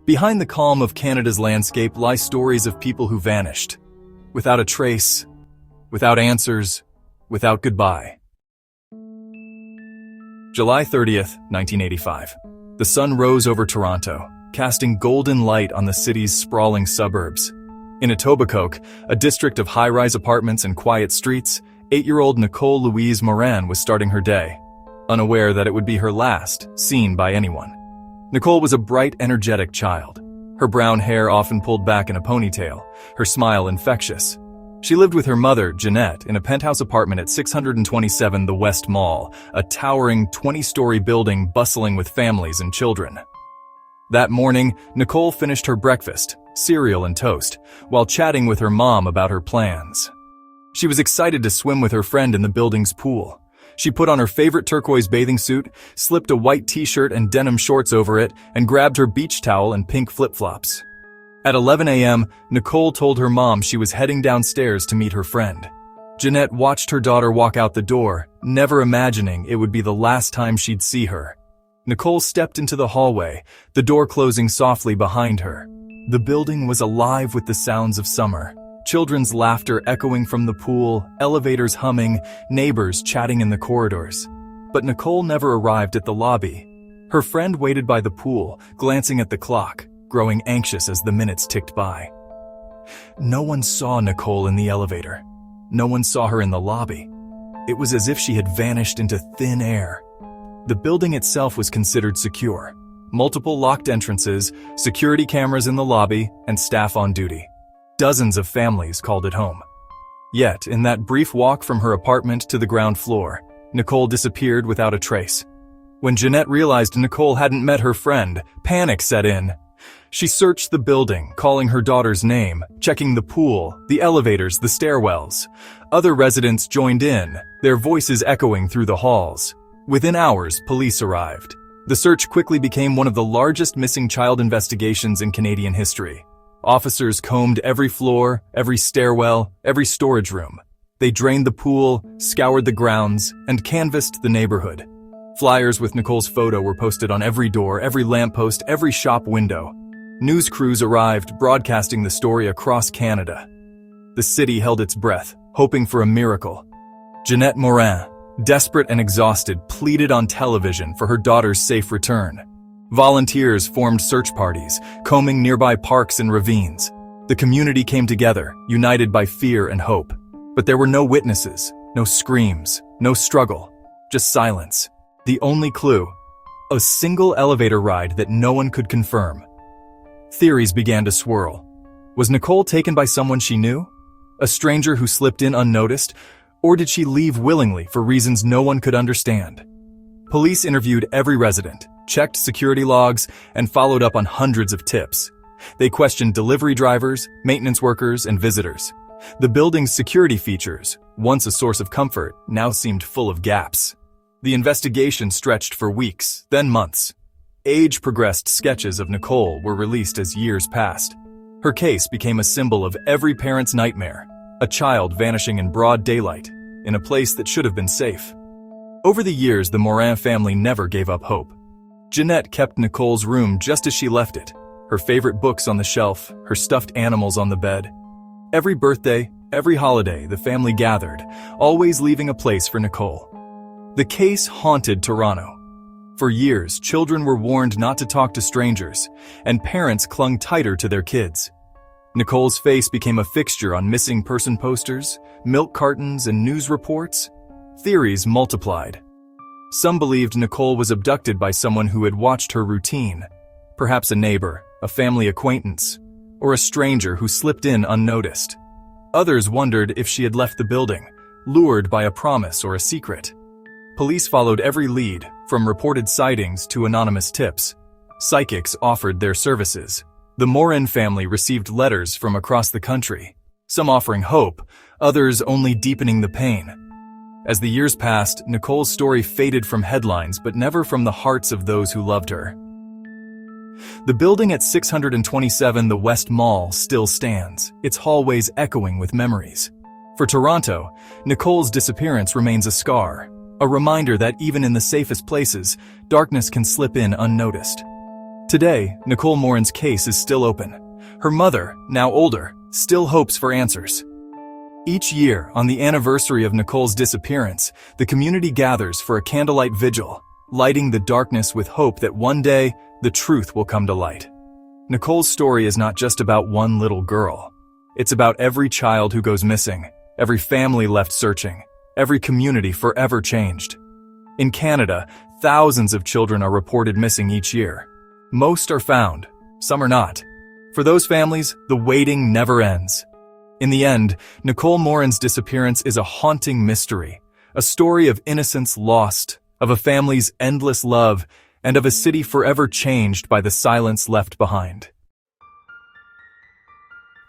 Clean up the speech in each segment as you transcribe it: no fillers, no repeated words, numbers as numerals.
Behind the calm of Canada's landscape lie stories of people who vanished, without a trace, without answers, without goodbye. July 30th, 1985. The sun rose over Toronto, casting golden light on the city's sprawling suburbs. In Etobicoke, a district of high-rise apartments and quiet streets, 8-year-old Nicole Louise Morin was starting her day, unaware that it would be her last seen by anyone. Nicole was a bright, energetic child, her brown hair often pulled back in a ponytail, her smile infectious. She lived with her mother, Jeanette, in a penthouse apartment at 627 The West Mall, a towering 20-story building bustling with families and children. That morning, Nicole finished her breakfast, cereal and toast, while chatting with her mom about her plans. She was excited to swim with her friend in the building's pool. She put on her favorite turquoise bathing suit, slipped a white t-shirt and denim shorts over it, and grabbed her beach towel and pink flip-flops. At 11 a.m., Nicole told her mom she was heading downstairs to meet her friend. Jeanette watched her daughter walk out the door, never imagining it would be the last time she'd see her. Nicole stepped into the hallway, the door closing softly behind her. The building was alive with the sounds of summer. Children's laughter echoing from the pool, elevators humming, neighbors chatting in the corridors. But Nicole never arrived at the lobby. Her friend waited by the pool, glancing at the clock, growing anxious as the minutes ticked by. No one saw Nicole in the elevator. No one saw her in the lobby. It was as if she had vanished into thin air. The building itself was considered secure. Multiple locked entrances, security cameras in the lobby, and staff on duty. Dozens of families called it home. Yet, in that brief walk from her apartment to the ground floor, Nicole disappeared without a trace. When Jeanette realized Nicole hadn't met her friend, panic set in. She searched the building, calling her daughter's name, checking the pool, the elevators, the stairwells. Other residents joined in, their voices echoing through the halls. Within hours, police arrived. The search quickly became one of the largest missing child investigations in Canadian history. Officers combed every floor, every stairwell, every storage room. They drained the pool, scoured the grounds, and canvassed the neighborhood. Flyers with Nicole's photo were posted on every door, every lamppost, every shop window. News crews arrived, broadcasting the story across Canada. The city held its breath, hoping for a miracle. Jeanette Morin, desperate and exhausted, pleaded on television for her daughter's safe return. Volunteers formed search parties, combing nearby parks and ravines. The community came together, united by fear and hope. But there were no witnesses, no screams, no struggle, just silence. The only clue, a single elevator ride that no one could confirm. Theories began to swirl. Was Nicole taken by someone she knew? A stranger who slipped in unnoticed? Or did she leave willingly for reasons no one could understand? Police interviewed every resident, checked security logs, and followed up on hundreds of tips. They questioned delivery drivers, maintenance workers, and visitors. The building's security features, once a source of comfort, now seemed full of gaps. The investigation stretched for weeks, then months. Age-progressed sketches of Nicole were released as years passed. Her case became a symbol of every parent's nightmare, a child vanishing in broad daylight, in a place that should have been safe. Over the years, the Morin family never gave up hope. Jeanette kept Nicole's room just as she left it, her favorite books on the shelf, her stuffed animals on the bed. Every birthday, every holiday, the family gathered, always leaving a place for Nicole. The case haunted Toronto. For years, children were warned not to talk to strangers, and parents clung tighter to their kids. Nicole's face became a fixture on missing person posters, milk cartons, and news reports. Theories multiplied. Some believed Nicole was abducted by someone who had watched her routine, perhaps a neighbor, a family acquaintance, or a stranger who slipped in unnoticed. Others wondered if she had left the building, lured by a promise or a secret. Police followed every lead, from reported sightings to anonymous tips. Psychics offered their services. The Morin family received letters from across the country, some offering hope, others only deepening the pain. As the years passed, Nicole's story faded from headlines but never from the hearts of those who loved her. The building at 627 The West Mall still stands, its hallways echoing with memories. For Toronto, Nicole's disappearance remains a scar, a reminder that even in the safest places, darkness can slip in unnoticed. Today, Nicole Morin's case is still open. Her mother, now older, still hopes for answers. Each year, on the anniversary of Nicole's disappearance, the community gathers for a candlelight vigil, lighting the darkness with hope that one day, the truth will come to light. Nicole's story is not just about one little girl. It's about every child who goes missing, every family left searching, every community forever changed. In Canada, thousands of children are reported missing each year. Most are found, some are not. For those families, the waiting never ends. In the end, Nicole Morin's disappearance is a haunting mystery, a story of innocence lost, of a family's endless love, and of a city forever changed by the silence left behind.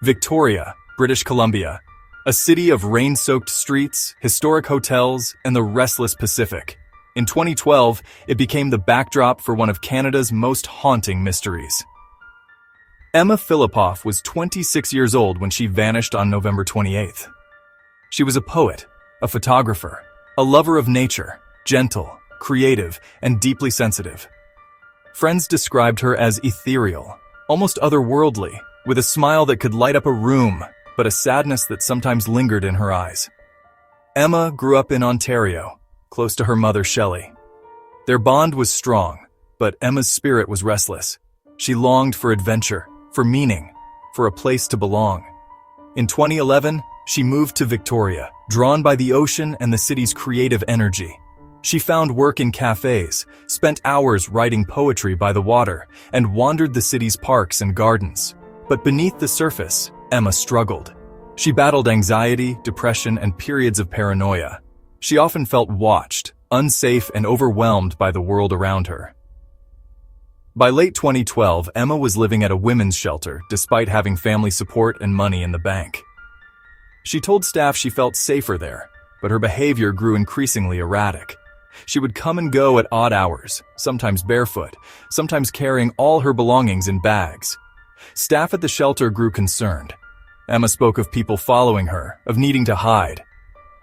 Victoria, British Columbia, a city of rain-soaked streets, historic hotels, and the restless Pacific. In 2012, it became the backdrop for one of Canada's most haunting mysteries. Emma Fillipoff was 26 years old when she vanished on November 28th. She was a poet, a photographer, a lover of nature, gentle, creative, and deeply sensitive. Friends described her as ethereal, almost otherworldly, with a smile that could light up a room, but a sadness that sometimes lingered in her eyes. Emma grew up in Ontario, close to her mother Shelley. Their bond was strong, but Emma's spirit was restless. She longed for adventure, for meaning, for a place to belong. In 2011, she moved to Victoria, drawn by the ocean and the city's creative energy. She found work in cafes, spent hours writing poetry by the water, and wandered the city's parks and gardens. But beneath the surface, Emma struggled. She battled anxiety, depression, and periods of paranoia. She often felt watched, unsafe, and overwhelmed by the world around her. By late 2012, Emma was living at a women's shelter despite having family support and money in the bank. She told staff she felt safer there, but her behavior grew increasingly erratic. She would come and go at odd hours, sometimes barefoot, sometimes carrying all her belongings in bags. Staff at the shelter grew concerned. Emma spoke of people following her, of needing to hide.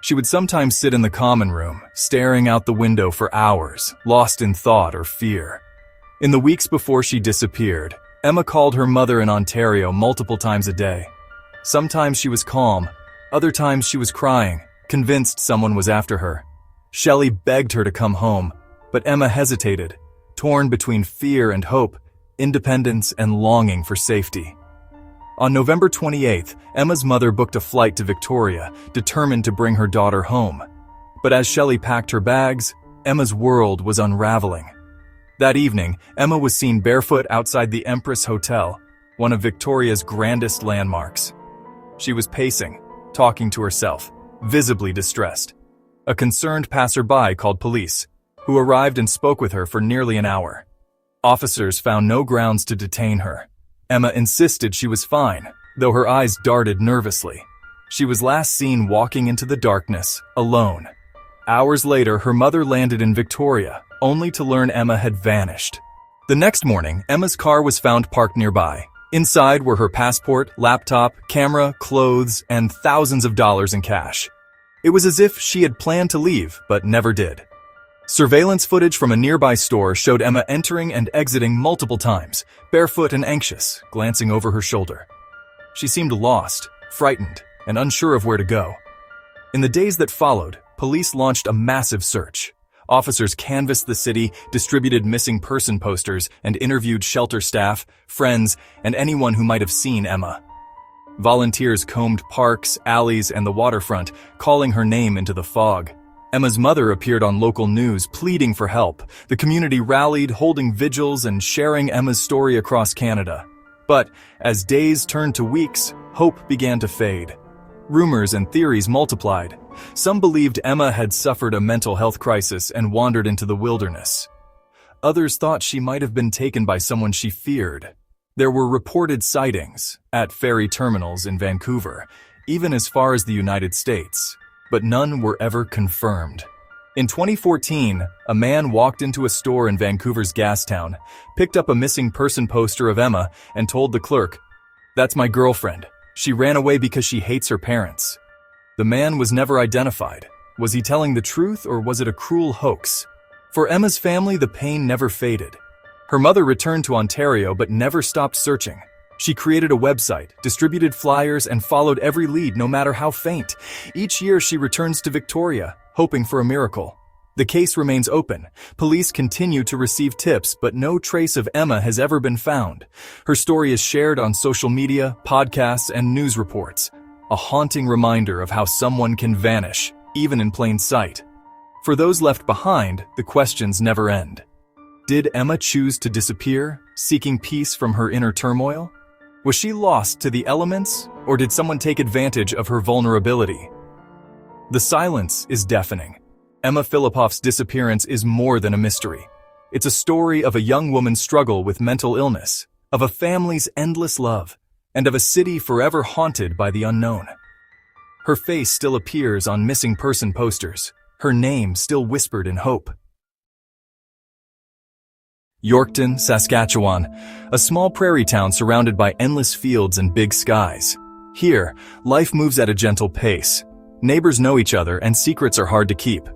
She would sometimes sit in the common room, staring out the window for hours, lost in thought or fear. In the weeks before she disappeared, Emma called her mother in Ontario multiple times a day. Sometimes she was calm, other times she was crying, convinced someone was after her. Shelley begged her to come home, but Emma hesitated, torn between fear and hope, independence and longing for safety. On November 28th, Emma's mother booked a flight to Victoria, determined to bring her daughter home. But as Shelley packed her bags, Emma's world was unraveling. That evening, Emma was seen barefoot outside the Empress Hotel, one of Victoria's grandest landmarks. She was pacing, talking to herself, visibly distressed. A concerned passerby called police, who arrived and spoke with her for nearly an hour. Officers found no grounds to detain her. Emma insisted she was fine, though her eyes darted nervously. She was last seen walking into the darkness, alone. Hours later, her mother landed in Victoria, only to learn Emma had vanished. The next morning, Emma's car was found parked nearby. Inside were her passport, laptop, camera, clothes, and thousands of dollars in cash. It was as if she had planned to leave, but never did. Surveillance footage from a nearby store showed Emma entering and exiting multiple times, barefoot and anxious, glancing over her shoulder. She seemed lost, frightened, and unsure of where to go. In the days that followed, police launched a massive search. Officers canvassed the city, distributed missing person posters, and interviewed shelter staff, friends, and anyone who might have seen Emma. Volunteers combed parks, alleys, and the waterfront, calling her name into the fog. Emma's mother appeared on local news, pleading for help. The community rallied, holding vigils and sharing Emma's story across Canada. But as days turned to weeks, hope began to fade. Rumors and theories multiplied. Some believed Emma had suffered a mental health crisis and wandered into the wilderness. Others thought she might have been taken by someone she feared. There were reported sightings at ferry terminals in Vancouver, even as far as the United States, but none were ever confirmed. In 2014, a man walked into a store in Vancouver's Gastown, picked up a missing person poster of Emma, and told the clerk, "That's my girlfriend. She ran away because she hates her parents." The man was never identified. Was he telling the truth, or was it a cruel hoax? For Emma's family, the pain never faded. Her mother returned to Ontario but never stopped searching. She created a website, distributed flyers, and followed every lead, no matter how faint. Each year she returns to Victoria, hoping for a miracle. The case remains open. Police continue to receive tips, but no trace of Emma has ever been found. Her story is shared on social media, podcasts, and news reports. A haunting reminder of how someone can vanish, even in plain sight. For those left behind, the questions never end. Did Emma choose to disappear, seeking peace from her inner turmoil? Was she lost to the elements, or did someone take advantage of her vulnerability? The silence is deafening. Emma Fillipoff's disappearance is more than a mystery. It's a story of a young woman's struggle with mental illness, of a family's endless love, and of a city forever haunted by the unknown. Her face still appears on missing person posters, her name still whispered in hope. Yorkton, Saskatchewan, a small prairie town surrounded by endless fields and big skies. Here, life moves at a gentle pace. Neighbors know each other and secrets are hard to keep.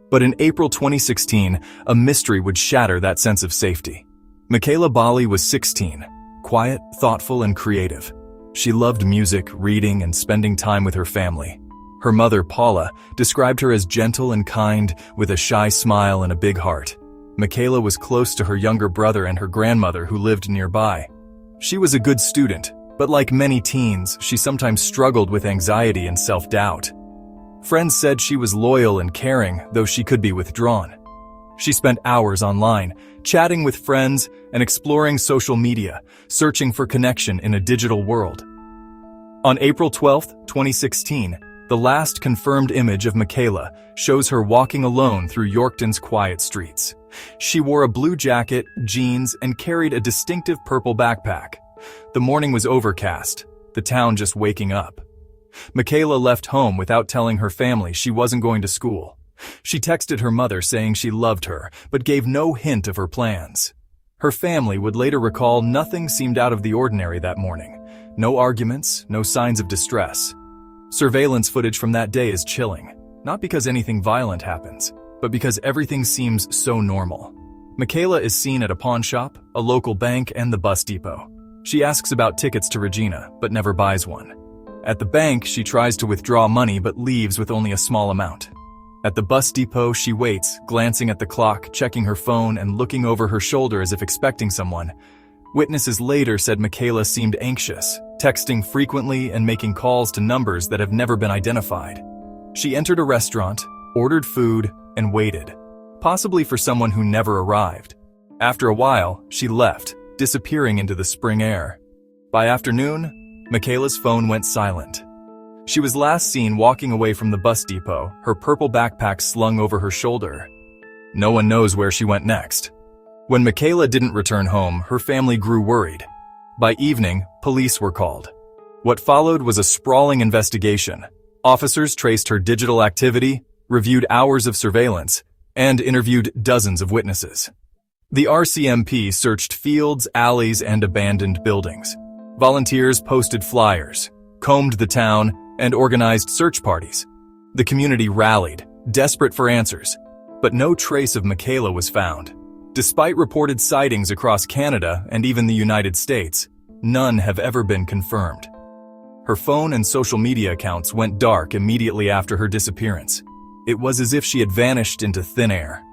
But in April 2016, a mystery would shatter that sense of safety. Mekayla Bali was 16, quiet, thoughtful, and creative. She loved music, reading, and spending time with her family. Her mother, Paula, described her as gentle and kind, with a shy smile and a big heart. Mekayla was close to her younger brother and her grandmother, who lived nearby. She was a good student, but like many teens, she sometimes struggled with anxiety and self-doubt. Friends said she was loyal and caring, though she could be withdrawn. She spent hours online, chatting with friends and exploring social media, searching for connection in a digital world. On April 12, 2016, the last confirmed image of Mekayla shows her walking alone through Yorkton's quiet streets. She wore a blue jacket, jeans, and carried a distinctive purple backpack. The morning was overcast, the town just waking up. Mekayla left home without telling her family she wasn't going to school. She texted her mother saying she loved her, but gave no hint of her plans. Her family would later recall nothing seemed out of the ordinary that morning. No arguments, no signs of distress. Surveillance footage from that day is chilling, not because anything violent happens, but because everything seems so normal. Mekayla is seen at a pawn shop, a local bank, and the bus depot. She asks about tickets to Regina, but never buys one. At the bank, she tries to withdraw money but leaves with only a small amount. At the bus depot, she waits, glancing at the clock, checking her phone, and looking over her shoulder as if expecting someone. Witnesses later said Mekayla seemed anxious, texting frequently and making calls to numbers that have never been identified. She entered a restaurant, ordered food, and waited, possibly for someone who never arrived. After a while, she left, disappearing into the spring air. By afternoon, Mekayla's phone went silent. She was last seen walking away from the bus depot, her purple backpack slung over her shoulder. No one knows where she went next. When Mekayla didn't return home, her family grew worried. By evening, police were called. What followed was a sprawling investigation. Officers traced her digital activity, reviewed hours of surveillance, and interviewed dozens of witnesses. The RCMP searched fields, alleys, and abandoned buildings. Volunteers posted flyers, combed the town, and organized search parties. The community rallied, desperate for answers, but no trace of Mekayla was found. Despite reported sightings across Canada and even the United States, none have ever been confirmed. Her phone and social media accounts went dark immediately after her disappearance. It was as if she had vanished into thin air.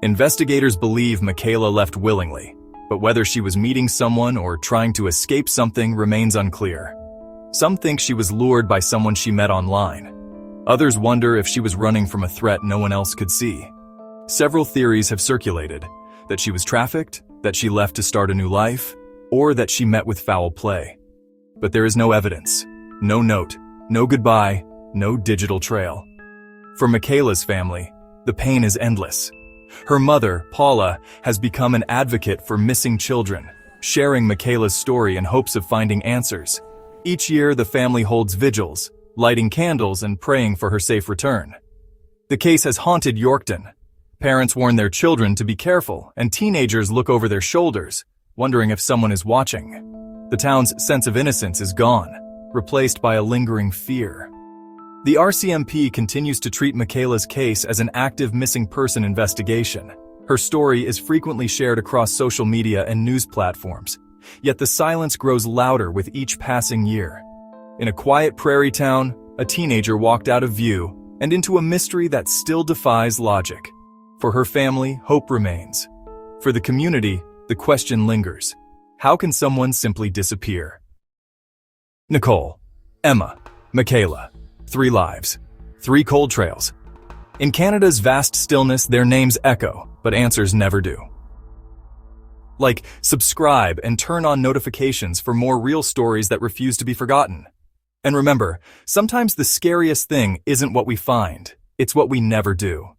Investigators believe Mekayla left willingly, but whether she was meeting someone or trying to escape something remains unclear. Some think she was lured by someone she met online. Others wonder if she was running from a threat no one else could see. Several theories have circulated: that she was trafficked, that she left to start a new life, or that she met with foul play. But there is no evidence, no note, no goodbye, no digital trail. For Mekayla's family, the pain is endless. Her mother, Paula, has become an advocate for missing children, sharing Mekayla's story in hopes of finding answers. Each year, the family holds vigils, lighting candles and praying for her safe return. The case has haunted Yorkton. Parents warn their children to be careful, and teenagers look over their shoulders, wondering if someone is watching. The town's sense of innocence is gone, replaced by a lingering fear. The RCMP continues to treat Mekayla's case as an active missing person investigation. Her story is frequently shared across social media and news platforms, yet the silence grows louder with each passing year. In a quiet prairie town, a teenager walked out of view and into a mystery that still defies logic. For her family, hope remains. For the community, the question lingers. How can someone simply disappear? Nicole, Emma, Mekayla. 3 lives. 3 cold trails. In Canada's vast stillness, their names echo, but answers never do. Like, subscribe and turn on notifications for more real stories that refuse to be forgotten. And remember, sometimes the scariest thing isn't what we find, it's what we never do.